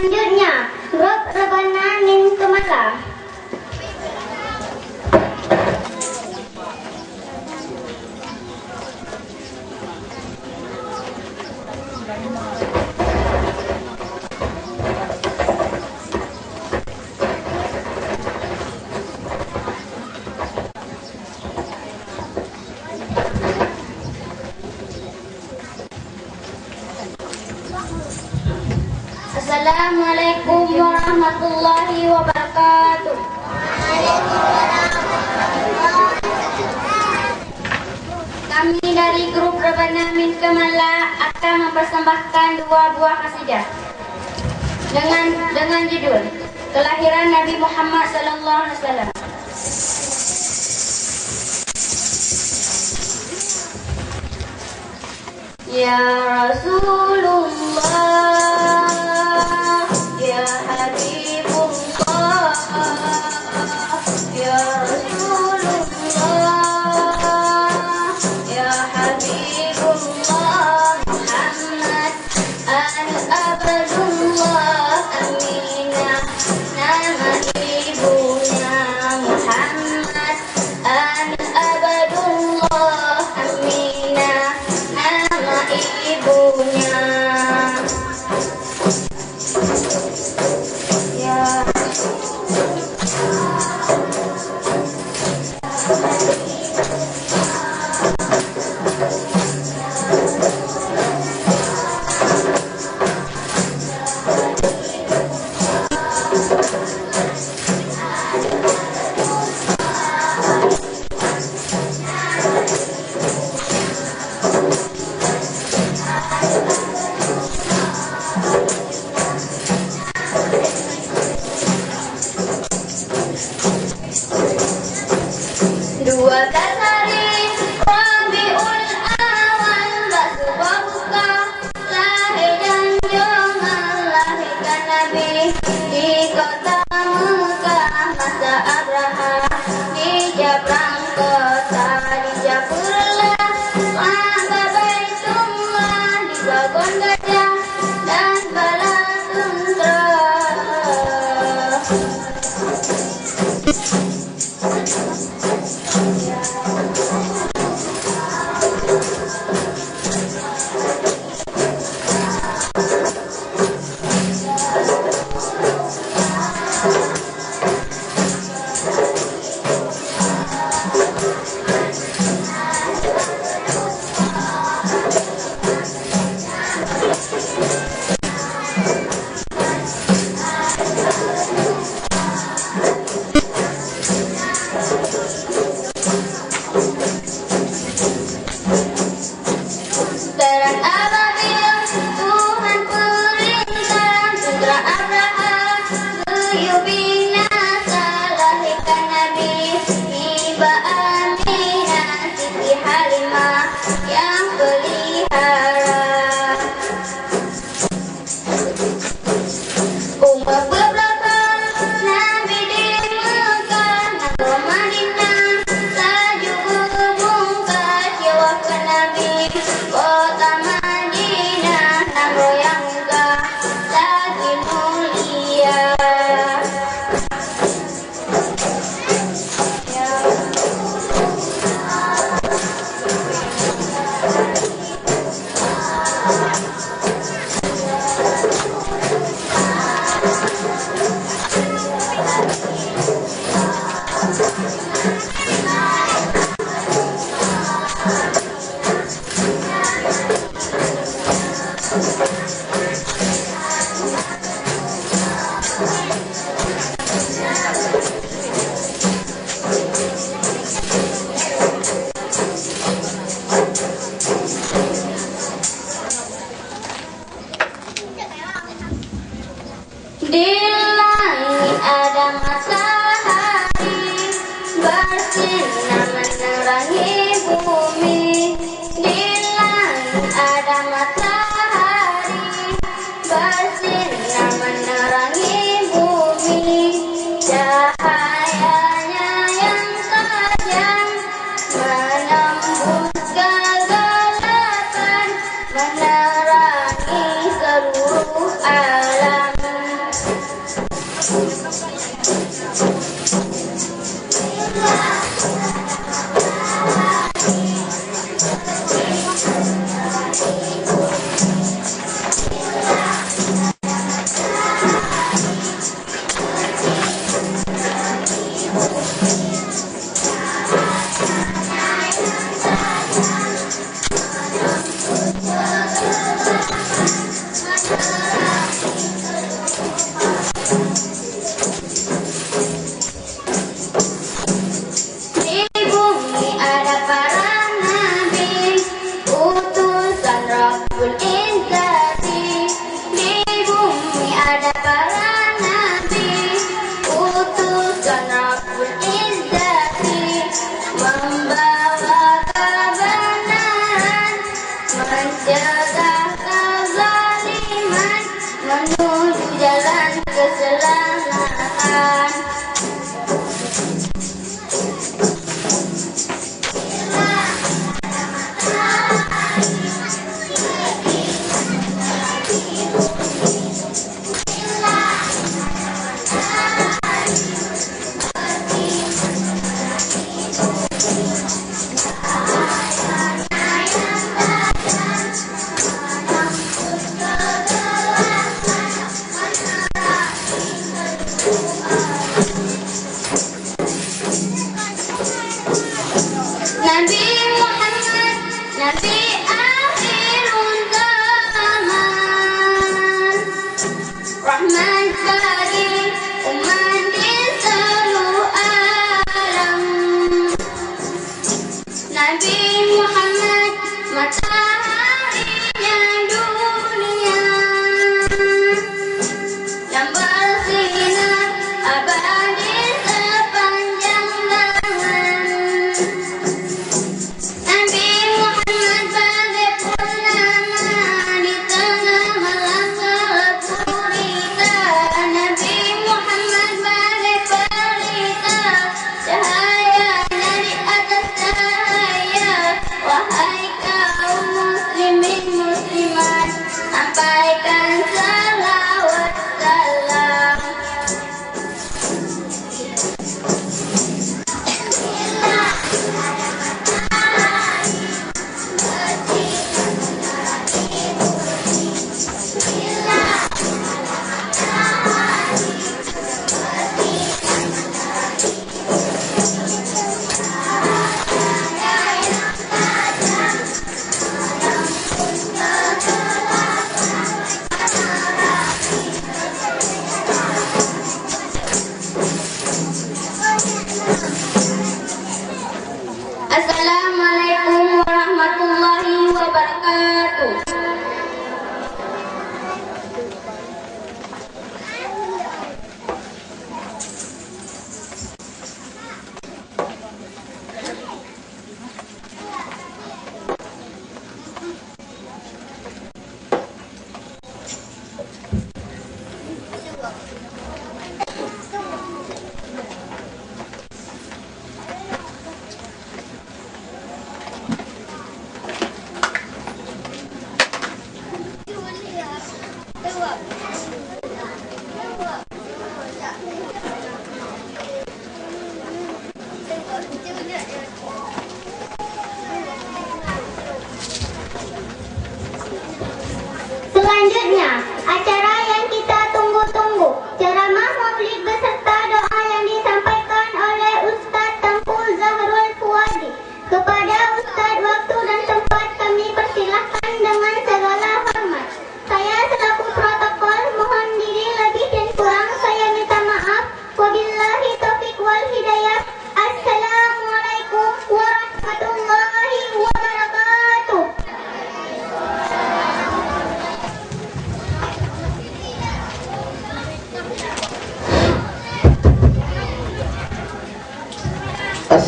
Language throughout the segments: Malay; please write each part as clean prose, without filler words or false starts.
Selanjutnya, grup Rebana Min Kemala. Assalamualaikum warahmatullahi wabarakatuh. Kami dari grup Rebana Min Kemala akan mempersembahkan dua buah kasidah dengan judul Kelahiran Nabi Muhammad SAW. Ya Rasulullah, ya Habibullah, ya Rasulullah, ya Habibullah, Muhammad Abdullah, Aminah nama ibunya, Muhammad Abdullah, Aminah nama ibunya. Ya dua hari Rabiul Awal Basuba buka lahir dan jangan lahirkan Nabi di kota Mekah masa Abraha dijabrang kota dijapurlah Ka'bah Baitullah dibangun gajah dan bala tentera. Terang ababil Tuhan perintah Putra Abraham Buyuh binasa lahirkan Nabi Iba Aminah Siti Halimah yang pelihara Umar berbelakang Nabi di Mekah Nangro Madinah Salju bungkas Jawabkan Nabi Kota Madinah Nangro yang megah lagi mulia. Di langit ada matahari bersinar menerangi bumi. Di langit ada matahari bersinar menerangi bumi. Cahayanya yang tajam menembus kegelapan menerangi seluruh alam.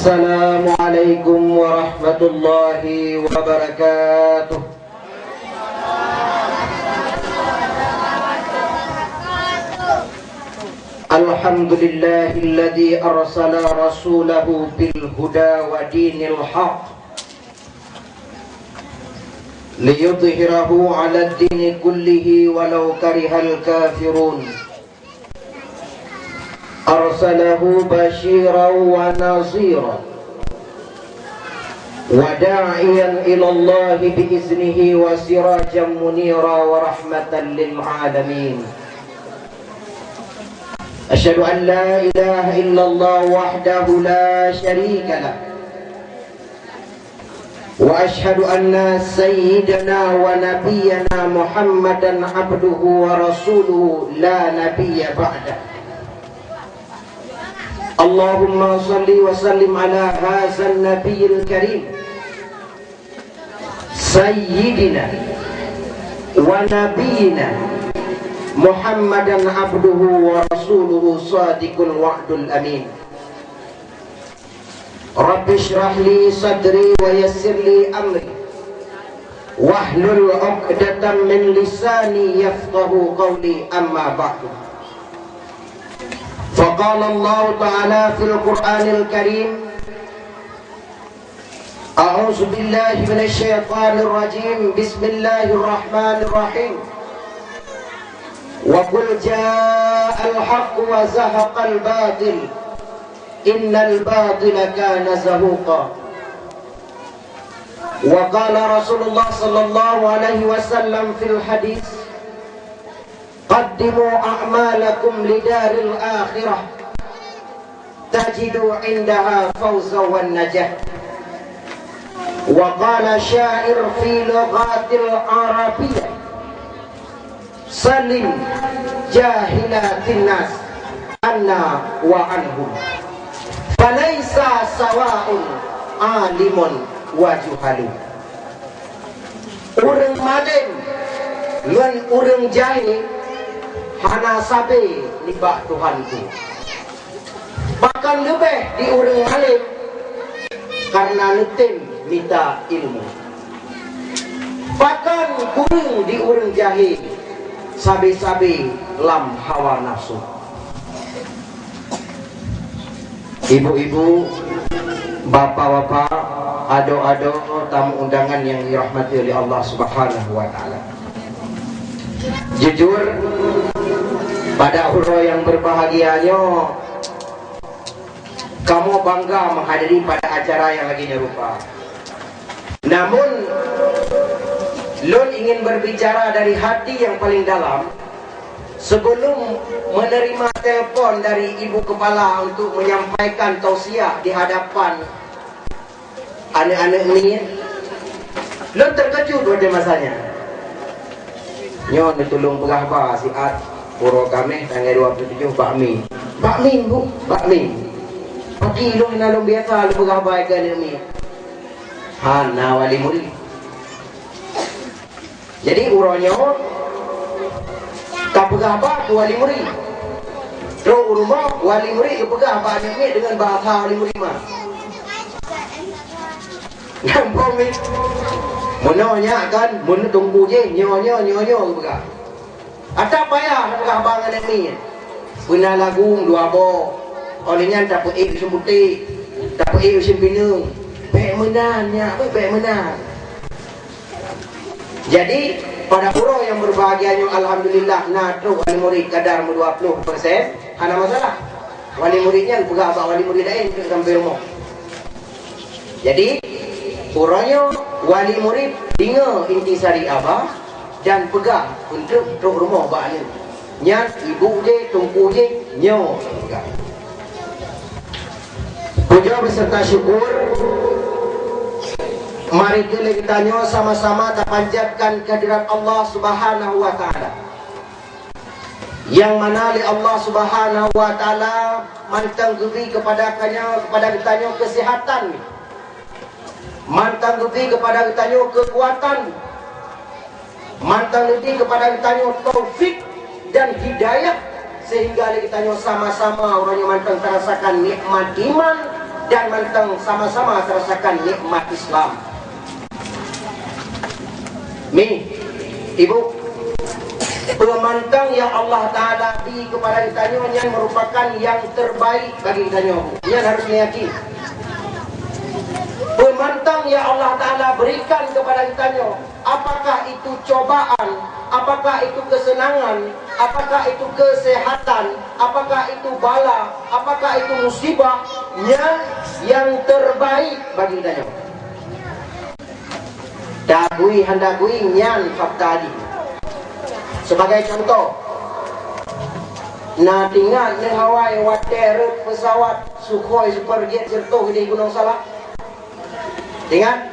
Assalamualaikum warahmatullahi wabarakatuh. Alhamdulillahilladzi arsala rasulahu bil huda wa dinil haq liyudhhirahu 'ala ad-dini kullihi walau karihal kafirun. Arsalahu basyiran wa naziran wa da'iyan ila Allah biiznihi wa sirajan munira wa rahmatan lil alamin. Asyhadu an la ilaha illallah wahdahu la syarika lah wa asyhadu anna sayyidana wa nabiyyana Muhammadan abduhu wa rasuluhu la nabiyya ba'dah. Allahumma salli wa sallim ala hadzal nabiyil karim sayyidina wa nabiyyina Muhammadan abduhu wa rasuluhu sadiqul wa'dul amin. Rabbi shrah li sadri wa yassir li amri wahlul 'uqdatam min lisani yafqahu qawli, amma ba'du. Faqala Allah Ta'ala fil Qur'anil Karim, A'udzu billahi minasy syaithanir rajim. Bismillahirrahmanirrahim. Wa qul jaa'al haqqu wa zahaqal batil innal batila kana zahuqa. Wa qala Rasulullah sallallahu alaihi wasallam fil hadis, qaddimu a'malakum lidaril akhirah tajidu indaha fawza wan najah. Wa qala syair fi lughatil arabiyyah, salim jahilatin nas anna wa anhum falaysa sawa'un alimun wa juhalun. Urang madem lan urang jahil hana sabe nibak Tuhanku, bahkan lebih di urang alim karena netem minta ilmu, bahkan kurang di urang jahil sabe-sabe lam hawa nafsu. Ibu-ibu, bapak-bapak, ado-ado, tamu undangan yang dirahmati oleh Allah Subhanahu wa Ta'ala. Jujur, pada huro yang berbahagianya, kamu bangga menghadiri pada acara yang lagi nyerupa. Namun, Lun ingin berbicara dari hati yang paling dalam sebelum menerima telepon dari ibu kepala untuk menyampaikan tausiah di hadapan anak-anak ini. Lun terkejut pada masanya. Nyon tolong pegah ba siat puro kami tanggal 27 bakmi. Bakmi bu, bakmi. Pagi lu nalung biasa lu pegah ba ke ni. Hana wali murid. Jadi uronya tak pegah ba wali murid. Terus rumah wali murid lu pegah ba ni dengan bahasa wali murid mah. Nampak ni? Mononya kan, mun tunggu je, nyonya juga. Ada payah nak pegang abang dengan ni. Guna lagu dua bo. Olehnya tak pun usin putih, tak pun usin pinung. Baik menanya, baik menan. Jadi pada pura yang berbahagianya, alhamdulillah, natru wali murid kadar 20%, ada masalah. Wali muridnya pegang abang wali murid lain sampai rumah. Jadi puranya wali murid dengar intisari abah dan pegang untuk rumah abah ni. Nyat ibu je, tungku je, nyo pegang. Puja beserta syukur, mari kita nyo sama-sama tak panjatkan kehadirat Allah Subhanahu wa Ta'ala, yang mana oleh Allah Subhanahu wa Ta'ala mantang beri kepada kita nyo kesihatan, mantang lebih kepada kita kekuatan, mantang lebih kepada kita taufik dan hidayah, sehingga kita sama-sama orangnya mantang terasakan nikmat iman, dan mantang sama-sama terasakan nikmat Islam. Mi, ibu, pemantang yang Allah Ta'ala beri kepada kita yang merupakan yang terbaik bagi kita. Yang harus meyakini. Pemantang yang Allah Ta'ala berikan kepada kita, apakah itu cobaan, apakah itu kesenangan, apakah itu kesehatan, apakah itu bala, apakah itu musibah, yang terbaik bagi kita. Dagui handagui nyan fakta di. Sebagai contoh, na tinggal di Hawaii water pesawat Sukhoi Superjet jatuh di Gunung Salak. Ingat?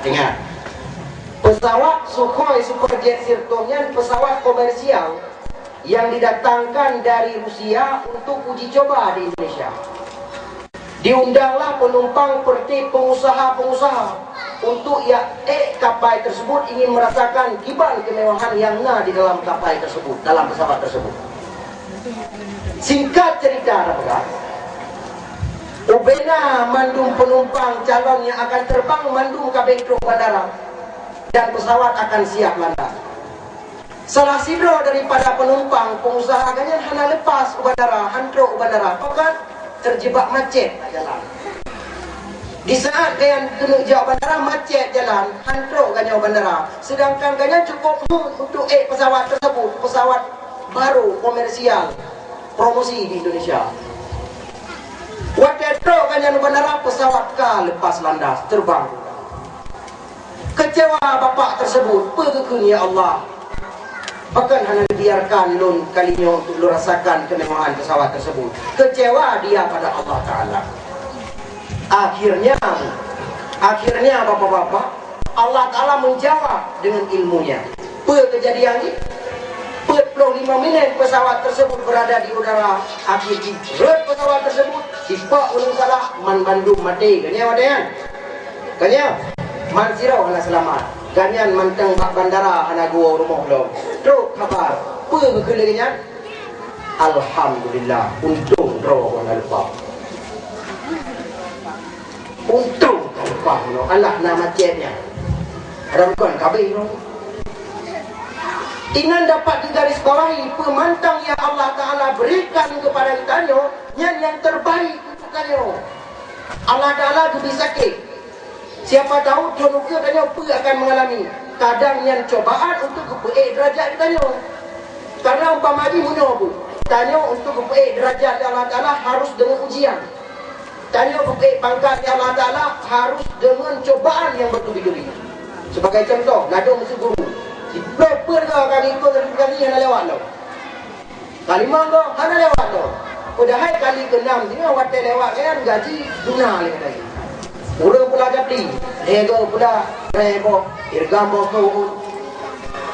Ingat. Pesawat Sukhoi Superjet jatuhnya pesawat komersial yang didatangkan dari Rusia untuk uji coba di Indonesia. Diundanglah penumpang seperti pengusaha-pengusaha untuk kapal tersebut ingin merasakan kiban kemewahan yang di dalam kapal tersebut, dalam pesawat tersebut. Singkat cerita, ubena mandum penumpang calon yang akan terbang mandum ke bengkok bandara dan pesawat akan siap landas. Salah sidro daripada penumpang pengusaha ganyan hana lepas ke bandara, hantrok ke bandara, kan terjebak macet jalan. Di saat kalian kena jauh bandara, macet jalan, hantrok kan jauh bandara. Sedangkan kalian cukup untuk pesawat tersebut, pesawat baru komersial promosi di Indonesia. Waktu kan jauh bandara, pesawat lepas landas terbang. Kecewa bapak tersebut, pergi ya Allah. Bahkan hanya biarkan lun kalinya untuk lu rasakan kemewahan pesawat tersebut. Kecewa dia pada Allah Ta'ala. Akhirnya bapak-bapak, Allah Ta'ala menjawab dengan ilmunya. Kejadian ini 45 menit pesawat tersebut berada di udara. Akhirnya pesawat tersebut dipak Gunung Salak man Bandung mati. Kanya wadean. Kanya man sirau hana selamat. Ganyan manteng bak bandara hana gua rumah lo. Teruk kabar. Kejadian. Alhamdulillah, untung roh hana lepas. Untung lupa Allah nama macetnya. Ada bukan kabeh no. Ingin dapat digarisbawahi pemantang yang Allah Ta'ala berikan kepada kita yang terbaik untuk kita. Allah Ta'ala itu bisa sakit. Siapa tahu jonuka kita akan mengalami kadang yang cobaan untuk kepuik derajat kita. Karena umpama di menyobu tanya untuk kepuik derajat Allah Ta'ala harus dengan ujian. Tanya bukti pangkat Allah Ta'ala harus dengan cobaan yang bertubi-tubi. Sebagai contoh, ladung mesti guru. Dipeper kau kali ikut kali yang lewat lo. Kali mangga, hana lewat lo. Udah hai kali ke-6, ini awak lewat kan gaji guna lagi. Urang pula jadi, ego pula rebo, irgamo tu.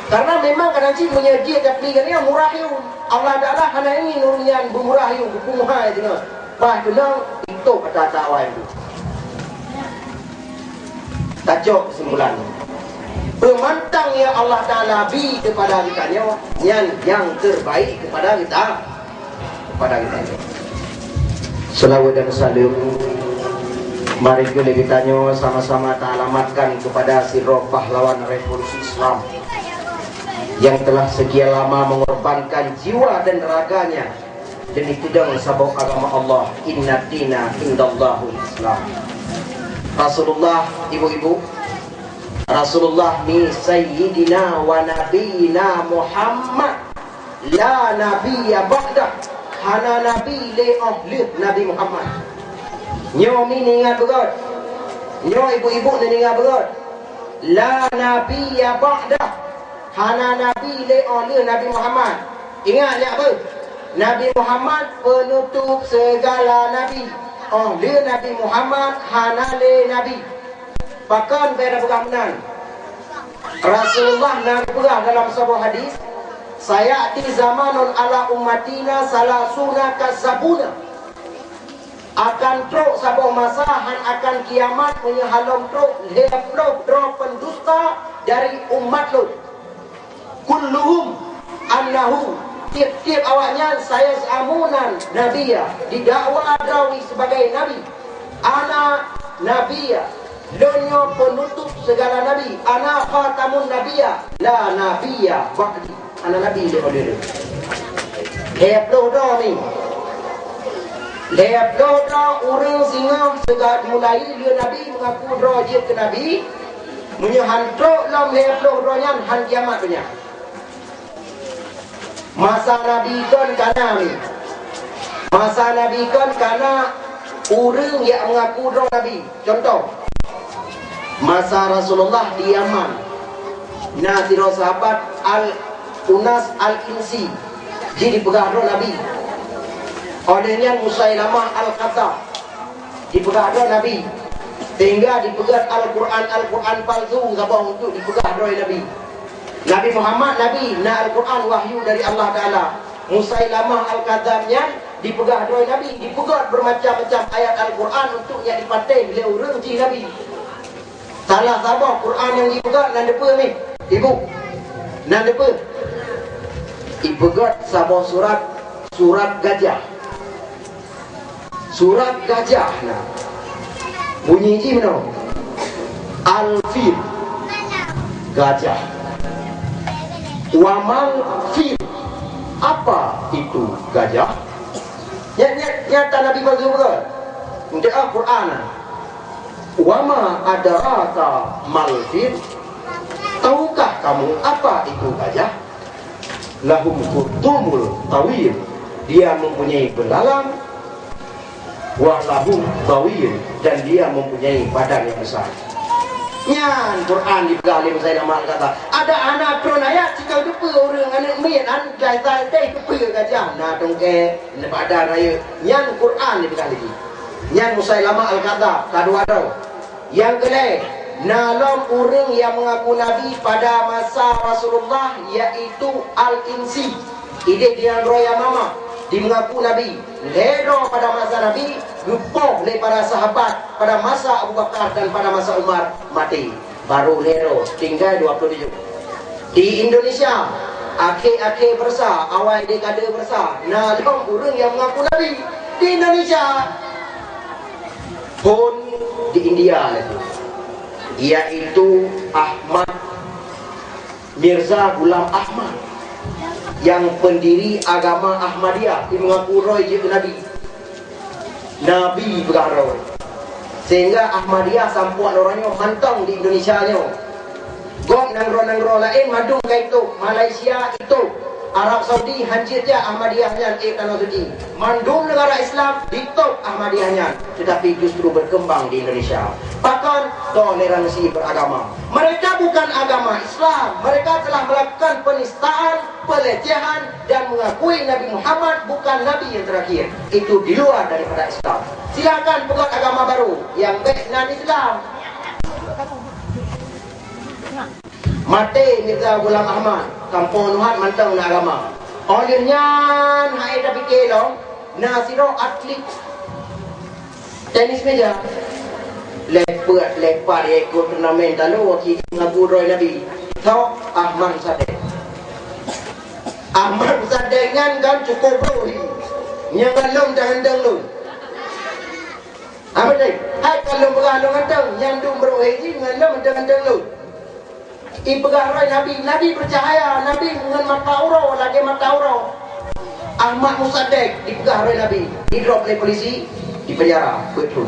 Karena memang kadang-kadang menyaji jadi kan yang murah yun. Allah Ta'ala hana ini nurian bumurah yun, bumurah itu. Bah kenal itu kata awal itu. Tajuk kesimpulan. Pemantang yang Allah Ta'ala beri kepada kita yang terbaik kepada kita. Selawat dan salam. Mari kita sama-sama ta'alamatkan kepada si roh pahlawan revolusi Islam yang telah sekian lama mengorbankan jiwa dan raganya demi tudang sabuk agama Allah. Inna dina indallahu Islam. Rasulullah, ibu-ibu, Rasulullah ni sayyidina wa nabiyina Muhammad la nabiyya ba'da. Hana nabi le'ah Nabi Muhammad. Nyo mi ningat begot. Nyo ibu-ibu ni ningat begot. La nabiyya ba'da. Hana nabi le'ah Nabi Muhammad. Ingat ni apa? Nabi Muhammad penutup segala nabi. Dia Nabi Muhammad hanale nabi. Bahkan pada pengampunan Rasulullah Nabi dalam sebuah hadis, saya di zamanun ala ummatina salasuna kazabuna. Akan truk sebuah masa akan kiamat menyehalom truk leplok drop pendusta dari umat Lut. Kulluhum annahu, tiap-tiap awaknya saya amunan nabiya, didakwa Dawi sebagai nabi. Ana nabiyya, donyo penutup segala nabi. Ana khatamun nabiyya, la nabiyya ba'di. Ana nabi dia order. Leplo do ni. Leplo do orang singa segala mulai dia nabi mengaku do dia ke nabi. Menyehantruk lam leplo do nyan han kiamat punya. Masa nabi kan kana ni. Masa nabi kan kana orang yang mengaku roh Nabi. Contoh, masa Rasulullah di Yaman, nasiro sahabat Al-Unas Al-Insi, jadi pegang roh Nabi. Olehnya Musailamah Al-Kadzab, dipegang roh Nabi. Sehingga dipegang Al-Quran palsu, sabah untuk dipegang roh Nabi. Nabi Muhammad, Nabi, Al-Quran wahyu dari Allah Ta'ala. Musailamah Al-Kadzabnya dipegang oleh Nabi, dipegang bermacam-macam ayat Al-Quran untuk yang dipaten oleh orang ji Nabi. Salah sabah Quran yang dipegang nan depa ni. Ibu. Nan depa. Dipegang sabah surat gajah. Surat gajah nah. Bunyi ji mana? Al-Fil. Gajah. Wamal fil. Apa itu gajah? Nyata Nabi palsu bukan? Untuk Al-Quran. Wama adraka malfil. Tahukah kamu apa itu gajah? Lahum khurtumul tawil. Dia mempunyai belalang. Walahum tawil. Dan dia mempunyai badan yang besar. Nyan Quran dipegali saya nama kata. Ada anak tron ayat jika depa orang anak mian an jai-jai teh kepe gajah. Nah dongke badan raya. Nyan Quran dipegali. Nyan Musailamah Al-Kadzab kadua tau. Yang kelai, nalom orang yang mengaku Nabi pada masa Rasulullah yaitu Al-Insi. Ide dia roya mama di mengaku Nabi. Ledo pada masa Nabi, lupa oleh para sahabat pada masa Abu Bakar dan pada masa Umar mati. Baru ledo tinggal 27. Di Indonesia, akhir-akhir bersa, awal dekade bersa, nalom orang yang mengaku Nabi di Indonesia pun di India lagi, yaitu Ahmad Mirza Ghulam Ahmad yang pendiri agama Ahmadiyah yang mengaku roh je Nabi. Nabi pegang roh. Sehingga Ahmadiyah sampuan orangnya mantang di Indonesia nya. Gom nangro lain madung ke itu Malaysia itu Arab Saudi hancurnya Ahmadiyahnya tanah suci. Mandum negara Islam ditop Ahmadiyahnya, tetapi justru berkembang di Indonesia. Bahkan toleransi beragama. Mereka bukan agama Islam. Mereka telah melakukan penistaan, pelecehan dan mengakui Nabi Muhammad bukan Nabi yang terakhir. Itu di luar daripada Islam. Silakan buat agama baru yang baik non Islam. Mati Mirza Ghulam Ahmad, kampung Nuhat mantang na agama. Olehnya hai dah fikir lo, nasiro atlet tenis meja. Lepat ikut turnamen lalu wakil ngaku roy Nabi. Tahu Ahmad Sadek. Ahmad Sadek kan cukup bro. Yang belum jangan dulu. Apa ni? Hai kalau bergalung antang yang dum bro ini ngelum jangan dulu. Ipegang roy Nabi percaya Nabi dengan mata uro lagi mata uro. Ahmad Musaddiq dipegang roy Nabi, didrop oleh polisi, dipenjara betul.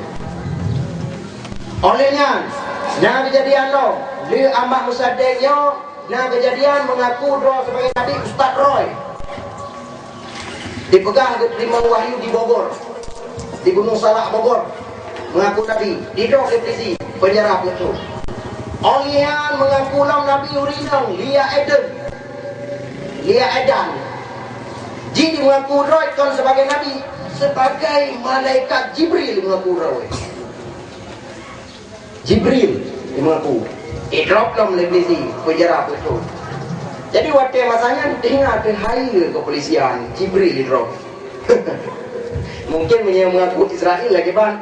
Olehnya nah kejadian lo le Ahmad Musaddiq yo nah kejadian mengaku roh sebagai Nabi Ustaz Roy dipegang keterima wahyu di Bogor, di Gunung Salak Bogor, mengaku Nabi, didrop oleh polisi, penjara betul. Olian mengaku lam Nabi Urinang Lia Edan. Jadi mengaku Roy kan sebagai Nabi, sebagai malaikat Jibril mengaku Roy. Jibril mengaku. Drop lam polisi, penjara betul. Jadi waktu masanya dengar terhayal kepolisian Jibril di drop. Mungkin mengaku Israel lagi ban.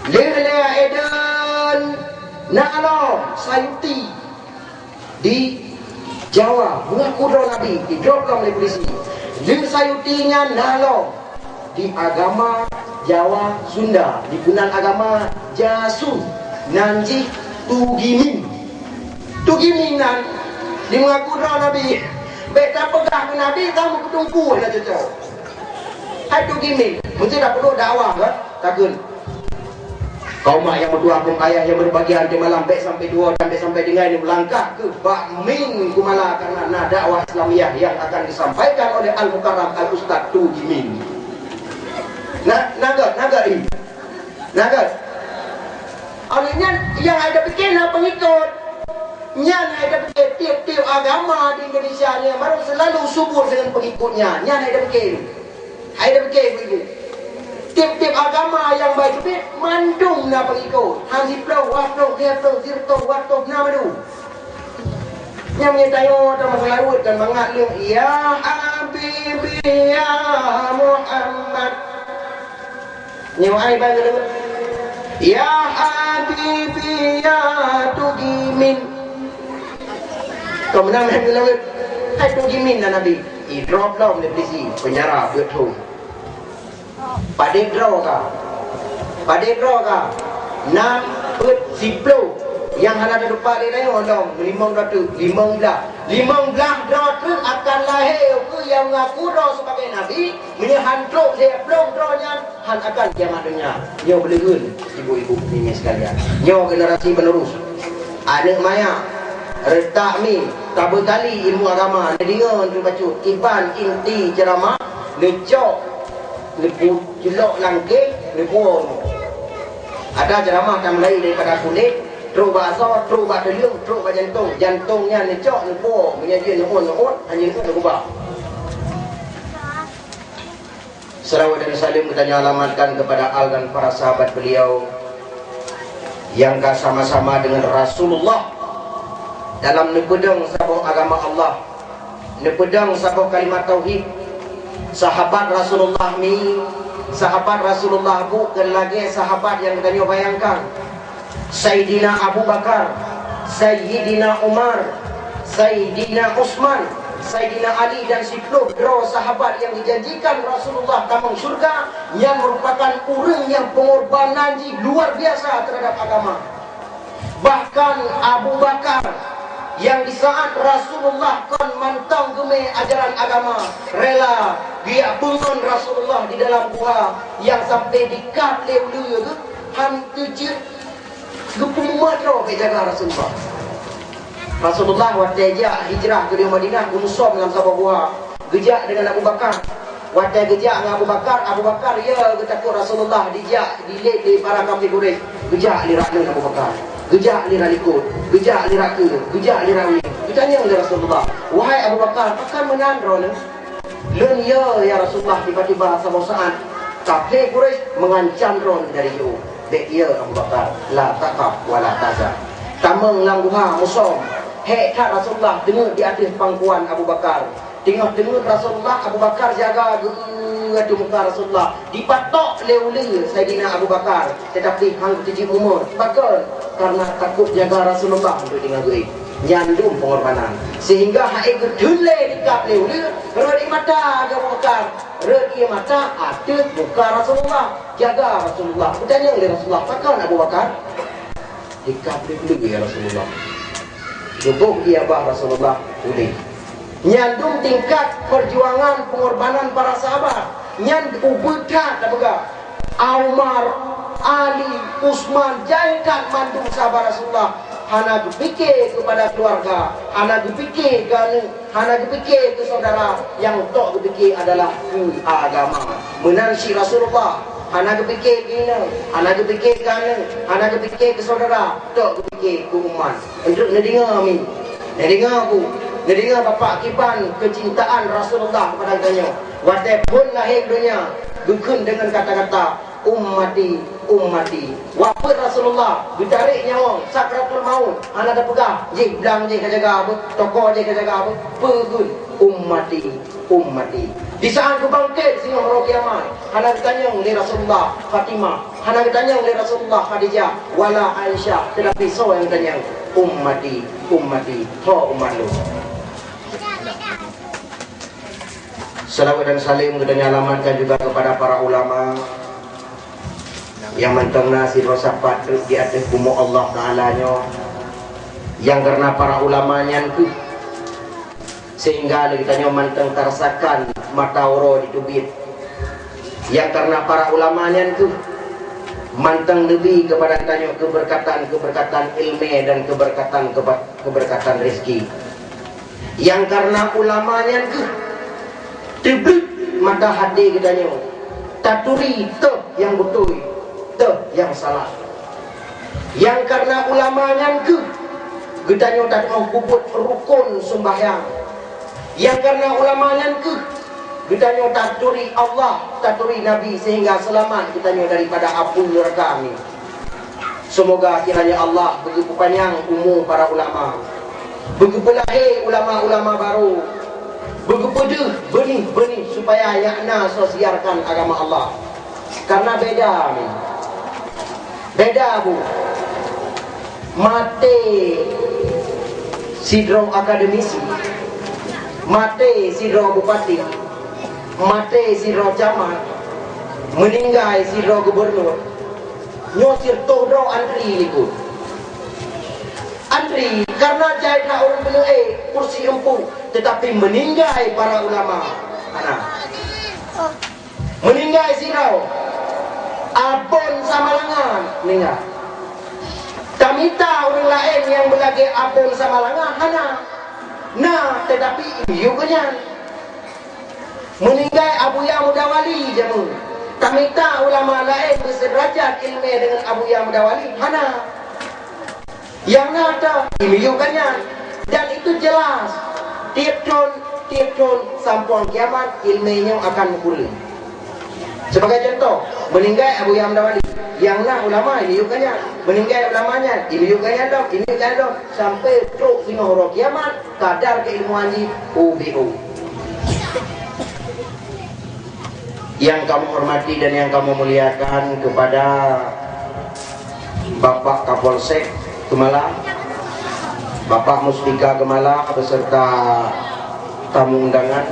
Lia Edan Na'alam Sayuti di Jawa mengaku roh Nabi, didrop oleh polisi. Lia Sayutinya Na'alam di agama Jawa, Sunda. Di Punan agama Jasu, Nanji, Tugimin. Tugiminan di mengaku Nabi. Beta pegah ke Nabi, kamu ketungku lah cocok. Hai Tugimin, mesti dah perlu dakwah kan? Takun. Kau mak yang berdua pun ayah yang berbagian di malam baik sampai dua sampai dengan ini melangkah ke Bakmin Kumala karena nak dakwah Islamiyah yang akan disampaikan oleh Al-Mukarram Al-Ustaz Tugimin. Naga ini. Naga. Olehnya yang ada fikir lah pengikut. Nyan ada fikir tiap-tiap agama di Indonesia ni baru selalu subur dengan pengikutnya. Nyan ada fikir. Ada fikir begitu. Tiap-tiap agama yang baik itu mandung na pengikut. Hanziplau, waflau, kiaflau, zirtau, waftau, namadu. Yang menyatayo dalam masalah urut dan mengaklum ya Habibi ya Muhammad. Nyawai bagi lewat ya Habibi ya Tugimin. Kau menang bagi lewat hai Tugimin dan Nabi drop lah oleh polisi penjara betul. Pada draw ka 6 put 10 yang hana ada lupa dia tengok dong 15 draw tu akan lahir ke yang mengaku draw sebagai Nabi menyehantruk dia belum drawnya han akan kiamat dunia. Nyo belegun ibu-ibu ini sekalian, nyo generasi penerus anak maya retak mi tabur tali ilmu agama dengar tu baca iban inti ceramah lecok lepu jelok langkeh lepu ada ceramah yang mulai daripada kulit terus bahasa terus bahasa liung terus bahasa jantungnya lecok lepu menjadi nuhun hanya itu berubah. Salawat dan salim kita alamatkan kepada al dan para sahabat beliau yang sama-sama dengan Rasulullah dalam nepedang sabuh agama Allah, nepedang sabuh kalimat tauhid. Sahabat Rasulullah ni, sahabat Rasulullah bukan lagi sahabat yang kita bayangkan. Sayyidina Abu Bakar, Sayyidina Umar, Sayyidina Utsman, Sayyidina Ali dan 10 draw sahabat yang dijanjikan Rasulullah tamang surga yang merupakan orang yang pengorbanan luar biasa terhadap agama. Bahkan Abu Bakar yang di saat Rasulullah kon mantang geme ajaran agama rela dia bungun Rasulullah di dalam gua yang sampai dikat leu tu hantu je gepung matro ke jaga Rasulullah waktu dia hijrah ke Madinah musuh dalam sabah gua gejak dengan Abu Bakar waktu gejak dengan Abu Bakar ya ketakut Rasulullah dijak dilet di para kafir Quraisy gejak lirak dengan Abu Bakar gejak lira likut, gejak lira ke, gejak lira wing. Ditanya oleh Rasulullah, wahai Abu Bakar, akan menandro ni? Len ya Rasulullah tiba-tiba sama saat kafir Quraisy mengancam ron dari jauh. Dek ya Abu Bakar, la taqaf wa la tahzan. Tamang langguha musom. Hei tak Rasulullah dengar di atas pangkuan Abu Bakar. Tengok Rasulullah Abu Bakar jaga adu muka Rasulullah dipatok leu-leu Sayyidina Abu Bakar tetapi hang tujuh umur bakal karena takut jaga Rasulullah untuk dengan gue nyandum pengorbanan sehingga hae gedule dikap leu-leu rodi mata Abu Bakar rodi mata ada muka Rasulullah jaga Rasulullah bertanya oleh Rasulullah bakal Abu Bakar dikap leu-leu ya Rasulullah cukup dia bah Rasulullah boleh nyandung tingkat perjuangan pengorbanan para sahabat nyand ubekat apa Umar, Ali, Utsman jaikan mandung sahabat Rasulullah hana berfikir kepada keluarga hana berfikir ke saudara yang tok berfikir adalah agama menansi Rasulullah hana berfikir gina hana berfikir kana hana berfikir ke saudara tok berfikir ke umat untuk dengar min dengar aku dengar bapak kiban kecintaan Rasulullah kepada katanya walaupun lahir dunia dukun dengan kata-kata ummati wafat Rasulullah ditarik nyawa sakratul maut anak dah pegang je bilang je jaga apa toko je jaga apa pegun ummati di saat kebangkit sehingga hari kiamat anak ditanya oleh Rasulullah Fatimah anak ditanya oleh Rasulullah Khadijah wala Aisyah tetapi so yang tanya ummati ho umat lu. Salawat dan salim kita alamatkan juga kepada para ulama yang mentang nasi rasa patut di atas bumi Allah Ta'ala nyo, yang karena para ulamanya ke sehingga kita nyo mentang terasakan mata oro di tubit, yang karena para ulamanya ke mantang lebih kepada tanya keberkatan ilmu dan keberkatan rezeki, yang karena ulamanya ke tebik mata hati kita nyo taturi te yang betul te yang salah, yang karena ulamanya ke kita nyo tak mau puput rukun sembahyang, yang karena ulamanya ke kita nyo taturi Allah, taturi Nabi sehingga selamat kita nyo daripada api neraka kami. Semoga kiranya Allah begitu panjang umur para ulama, begitu lahir ulama-ulama baru, begitu benih supaya yakna sosiarkan agama Allah. Karena beda bu, mate sidro akademisi, mate sidro bupati, mate sidro camat, meninggal sidro gubernur, nyosir todo antri liku. Antri karena jahitlah orang penuh kursi empu, tetapi meninggal para ulama. Anak meninggal sidro abon sama lengan meninggal. Kami tahu orang lain yang berlagak abon sama lengan hana. Nah tetapi yukanya meninggal Abu Ya Mudawali jamu. Kami tahu ulama lain bersederajat ilmu dengan Abu Ya Mudawali hana. Yang nada imiyukannya, dan itu jelas tiap tahun sampai kiamat ilmunya akan pulih. Sebagai contoh, meninggal Abu Ya Mudawali, yang nak ulama imiyukannya, meninggal ulamanya imiyukannya dong sampai terus hingga hari kiamat kadar keilmuan di UBU. Yang kamu hormati dan yang kamu muliakan kepada Bapak Kapolsek Gemala, Bapak Mustika Gemala beserta tamu undangan,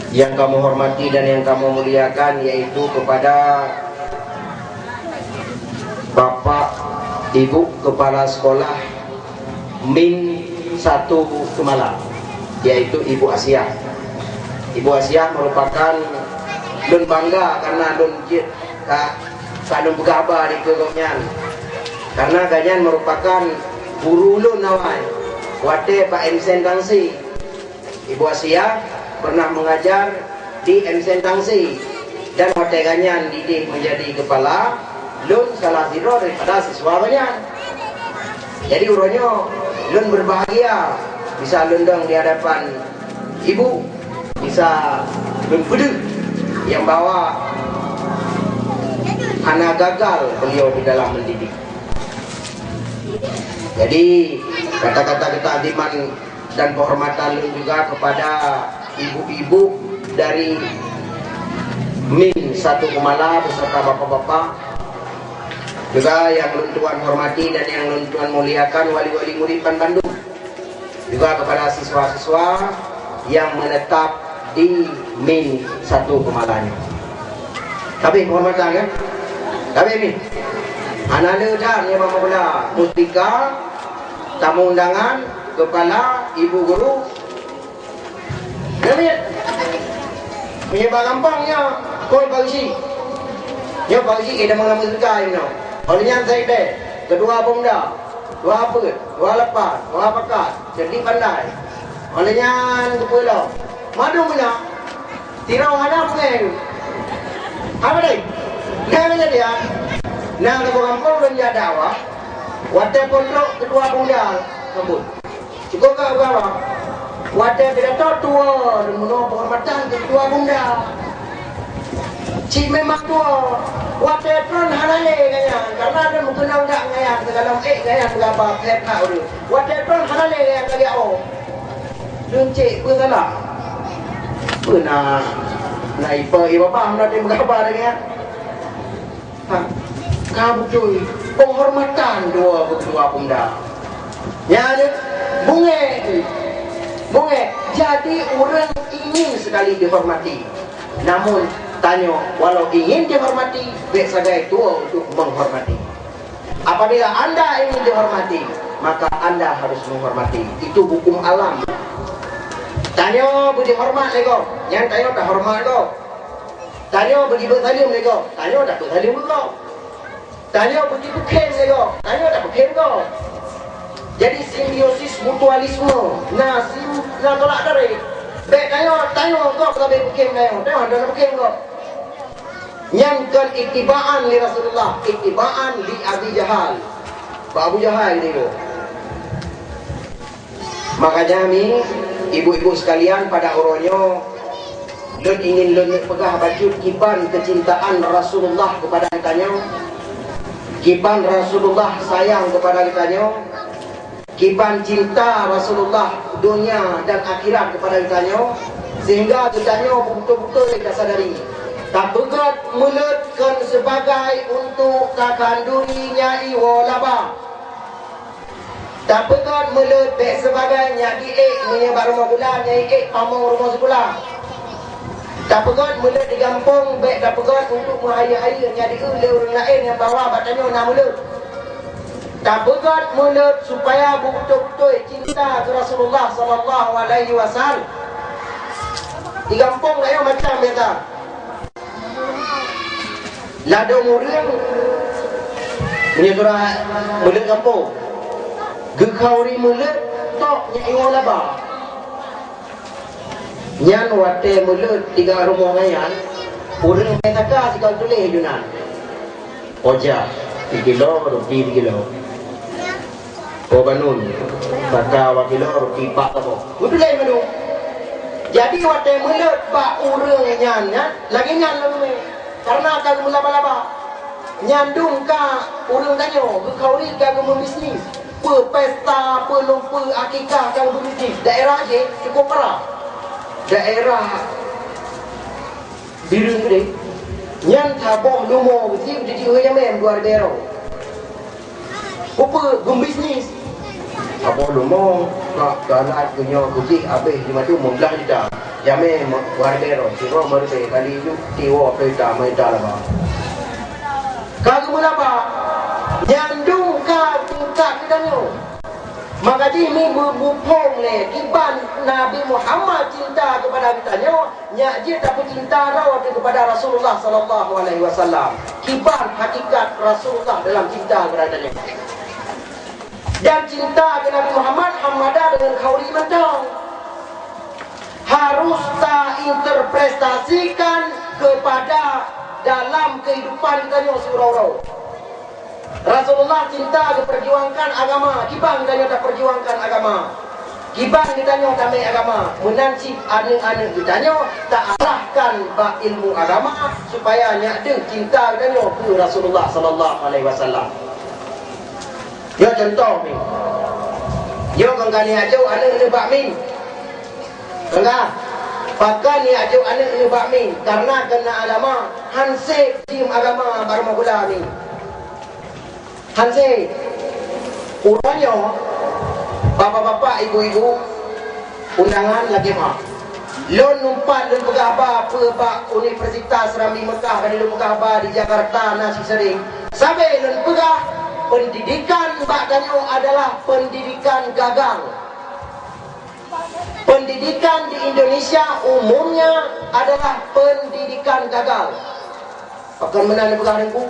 yang kamu hormati dan yang kamu muliakan yaitu kepada Bapak Ibu Kepala Sekolah Min 1 Gemala, yaitu Ibu Asia. Ibu Asia merupakan Dun bangga karena Dun kadun bergabar di kegongnya, karena ganyan merupakan guru Lun nawai wate Pak Emsen Tangsi. Ibu Asia pernah mengajar di Emsen Tangsi dan wate ganyan didik menjadi kepala Lun salah siro daripada siswa ganyan. Jadi uronyo Lun berbahagia bisa lundang di hadapan ibu, bisa Lun pedih yang bawa anak gagal beliau di dalam mendidik. Jadi kata-kata ketakdiman dan penghormatan juga kepada ibu-ibu dari Min 1 Gemala beserta bapak-bapak, juga yang Tuan hormati dan yang Tuan muliakan wali-wali murid Bandung, juga kepada siswa-siswa yang menetap di Min 1 Gemalanya. Tapi penghormatan kan? Tapi ini anak dan yang memula Mustika, tamu undangan, kepala, ibu guru. Namanya menyebab gampangnya kau pagi. Ya pagi kita mengambil sekai no. Olehnya saya deh, kedua pemuda, dua apa, dua lepas, dua pakat, jadi pandai. Olehnya kepala. Madu mana? Tirau ada pun. Apa deh? Namanya dia. Nah, kalau kampung dan dia dakwah, wadah pondok kedua pemuda kampung. Cukup ke berapa? Wadah pidato tua dan menolak penghormatan kedua pemuda. Cik memang tua. Wadah pun halale kaya, karena ada mungkin enggak ngayang dalam ngayang berapa head nak dulu. Wadah pun halale kaya kaya oh. Dun cik pun salah. Pernah naik pergi bapak nak berapa lagi ya? Kamu cuy, penghormatan dua pemuda. Ya ada bunge. Jadi orang ingin sekali dihormati, namun Tanya, walau ingin dihormati, baik sebagai tua untuk menghormati. Apabila anda ingin dihormati, maka anda harus menghormati. Itu hukum alam. Tanya beri hormat lego, yang tanya tak hormat lego. Tanya beri bersalim lego, tanya tak bersalim lego. Tanya beri bukem lego, tanya tak bukem lego. Jadi simbiosis mutualisme. Nah tolak dari. Baik tanya kau sampai bukem tanya dah bukem kau. Yang kan ittiba'an li Rasulullah, ittiba'an li Abi Jahal. Pak Abu Jahal itu. Makanya kami ibu-ibu sekalian pada orangnya dan ingin pegah baju kiban kecintaan Rasulullah kepada kitanya, kiban Rasulullah sayang kepada kitanya, kiban cinta Rasulullah dunia dan akhirat kepada kitanya, sehingga kitanya betul-betul kita sadari tak begat meletkan sebagai untuk takandurinya iwalaba. Tak begat melut baik sebagai nyaki menyebar rumah bulan, nyaki pamong rumah sekolah. Tak begat melut digampung baik tak begat untuk menghaya-haya nyadi oleh orang lain yang bawa batanya nak melut. Tak begat melut supaya betul-betul cinta ke Rasulullah sallallahu alaihi wasallam. Digampung lain macam biasa. Lado murid punya surah melut kampung. Gekauri mulut tok nya iwang laba. Nyan wate mulut tiga rumah ngayan. Urang metaka si kau tulis junan. Oja 3 kilo rupi 3 kilo. Ko banun. Kata 1 kilo rupi 4 apa. Betul lain manu. Jadi wate mulut ba urang nyan lagi nyan lagi. Karena kagum laba-laba. Nyandung ka urang tanya, gekauri kagum bisnis. Pesta, pelumpa, akikah kan berbisnis. Daerah je cukup parah. Daerah biru ni nyan tabung lumo bersih jadi orang yang luar daerah. Apa berbisnis? Tabung lumo nak galat punya kucing habis di matu membelah kita. Jamen luar daerah. Siro merde kali itu tiwa peta maita lah. Kagum apa? Nyandung ka tingkat kitanya. Maka ini berhubung le kiban Nabi Muhammad cinta kepada kitanya, nyak dia tak cinta rawat kepada Rasulullah sallallahu alaihi wasallam. Kiban hakikat Rasulullah dalam cinta kepadanya. Dan cinta ke Nabi Muhammad hamada dengan khauri mentang. Harus tak interpretasikan kepada dalam kehidupan kitanya surau-rau. Rasulullah cinta perjuangkan agama, kibang kita tak perjuangkan agama. Kibang kita tak main agama, menancip anak-anak kita tak arahkan bab ilmu agama supaya nyadeng cinta kita ke Rasulullah sallallahu alaihi wasallam. Ya contoh ni. Yo kangkani ajo anak ni bakmin. Enggak. Pakai ni ajo anak ni bakmin karena kena agama, hansip tim agama baru mula ni. Hansi, urangnya bapak-bapak, ibu-ibu, undangan lagi mah. Lon numpat dan pegahba pak Universitas Ramli Mekah dan Lon pegahba di Jakarta nasi sering. Sampai lon pegah pendidikan bak danyo adalah pendidikan gagal. Pendidikan di Indonesia umumnya adalah pendidikan gagal. Akan menang pegah dengan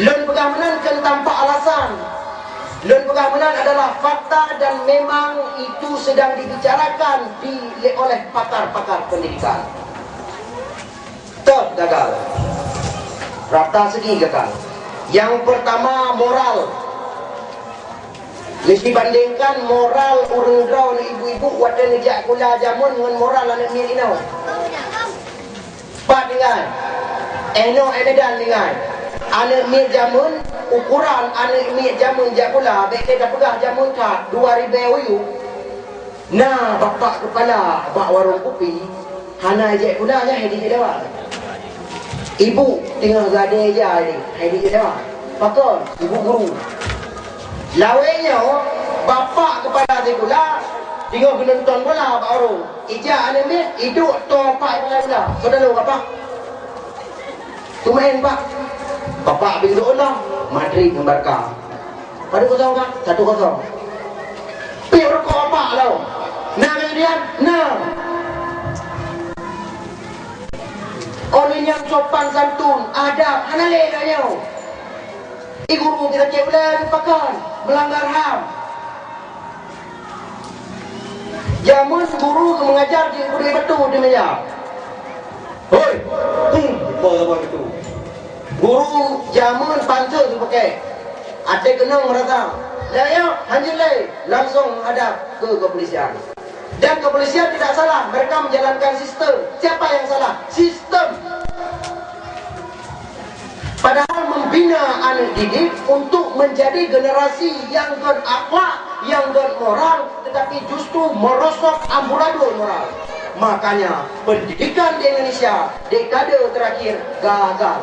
Lon pegamenan kan tanpa alasan. Lon pegamenan adalah fakta dan memang itu sedang dibicarakan oleh pakar-pakar pendidikan. Tetap gagal. Rata segi gagal. Yang pertama moral. Dibandingkan moral urang drau ni ibu-ibu wada nejak kula jamun dengan moral anak mir inau. Pat dengan eno edan dengan anak mi jamun ukuran anak mi jamun jak pula baik kita pegah jamun ka 2000 wayu. Nah bapak kepala bak warung kopi hana jak pula nya hedi dewa. Ibu tinggal gade aja ni hedi dewa. Pakon ibu guru. Lawenya bapak kepala dia pula Tengok kena nonton bola baru. Ijak ada ni, hidup topak bola. Saudara apa? Tu main pak. Bapak bin Dolah, Madrid dengan Barca. Pada 0 kan? 1-0. Pergi rokok bapak tau. Nah kemudian, nah. Orang yang sopan santun, adab, hanale dah nyaw. Guru kita cek boleh lupakan, melanggar HAM. Jamun guru mengajar di guru betul dia meja. Hoi, apa itu? Guru jamun pantul tu pakai. Ada kenang merasa. Layau, hanjilai, langsung hadap ke kepolisian. Dan kepolisian tidak salah, mereka menjalankan sistem. Siapa yang salah? Sistem. Padahal membina anak didik untuk menjadi generasi yang berakhlak, yang bermoral, tetapi justru merosot amburadul moral. Makanya pendidikan di Indonesia dekade terakhir gagal.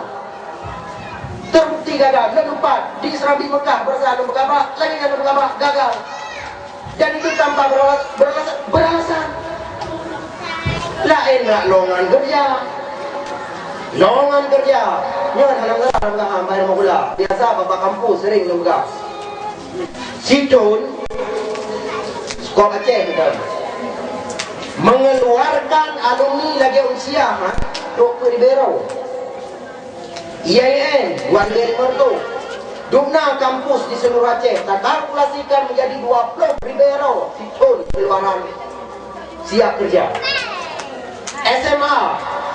Terbukti gagal. Lelupat di Serambi Mekah bersama bergabak, lagi yang bergabak gagal. Dan itu tanpa beralasan. Lain nak longan kerja. Longan kerja. Nyon halang-halang bayar mula. Biasa bapak kampus sering nunggu. Situn sekolah Aceh kita mengeluarkan alumni lagi usia Dr. Ribeiro IAIN warga Mertu Dumna kampus di seluruh Aceh terkalkulasikan menjadi 20 Ribeiro Situn keluaran siap kerja. SMA